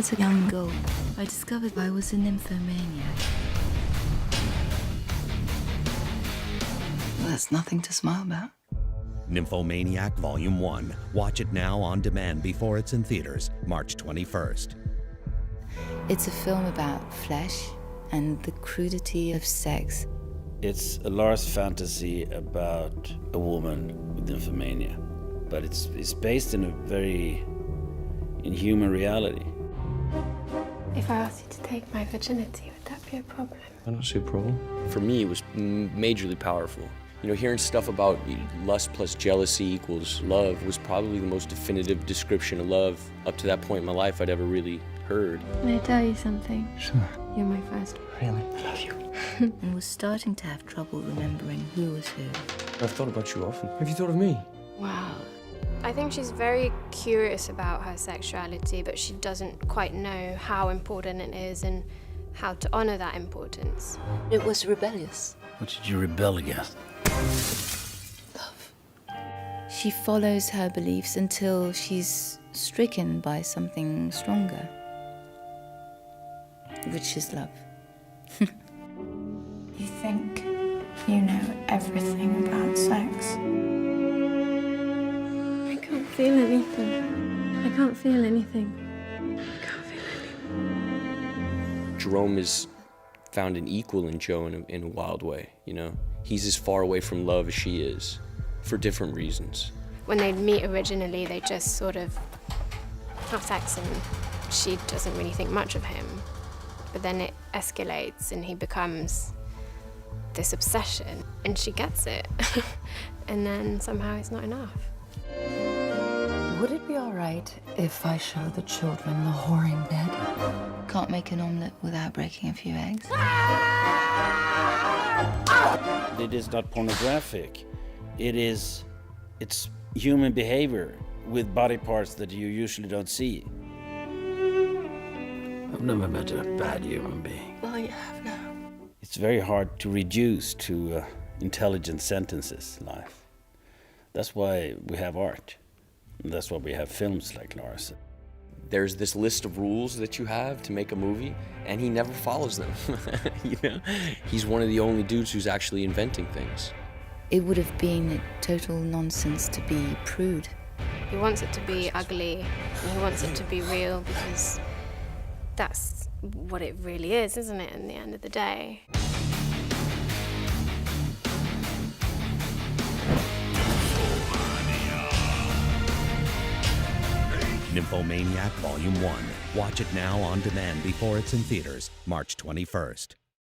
As a young girl, I discovered I was a nymphomaniac. Well, that's nothing to smile about. Nymphomaniac Volume 1. Watch it now on demand before it's in theaters, March 21st. It's a film about flesh and the crudity of sex. It's a Lars fantasy about a woman with nymphomania, but it's based in a very inhuman reality. If I asked you to take my virginity, would that be a problem? I don't see a problem. For me, it was majorly powerful. You know, hearing stuff about lust plus jealousy equals love was probably the most definitive description of love up to that point in my life I'd ever really heard. Can I tell you something? Sure. You're my first. Really? I love you. And was starting to have trouble remembering who was who. I've thought about you often. Have you thought of me? Wow. I think she's very curious about her sexuality, but she doesn't quite know how important it is and how to honor that importance. It was rebellious. What did you rebel against? Love. She follows her beliefs until she's stricken by something stronger, which is love. You think you know everything about sex? I can't feel anything. I can't feel anything. I can't feel anything. Jerome has found an equal in Joe in a wild way, you know? He's as far away from love as she is, for different reasons. When they meet originally, they just sort of have sex and she doesn't really think much of him. But then it escalates and he becomes this obsession and she gets it. And then somehow it's not enough. Would it be all right if I show the children the whoring bed? Can't make an omelette without breaking a few eggs. It is not pornographic. It's human behavior with body parts that you usually don't see. I've never met a bad human being. Well, you have now. It's very hard to reduce to intelligent sentences, life. That's why we have art. And that's why we have films like Lars. There's this list of rules that you have to make a movie, and he never follows them. You know? He's one of the only dudes who's actually inventing things. It would have been total nonsense to be prude. He wants it to be ugly and he wants it to be real because that's what it really is, isn't it, in the end of the day? Nymphomaniac Volume 1. Watch it now on demand before it's in theaters, March 21st.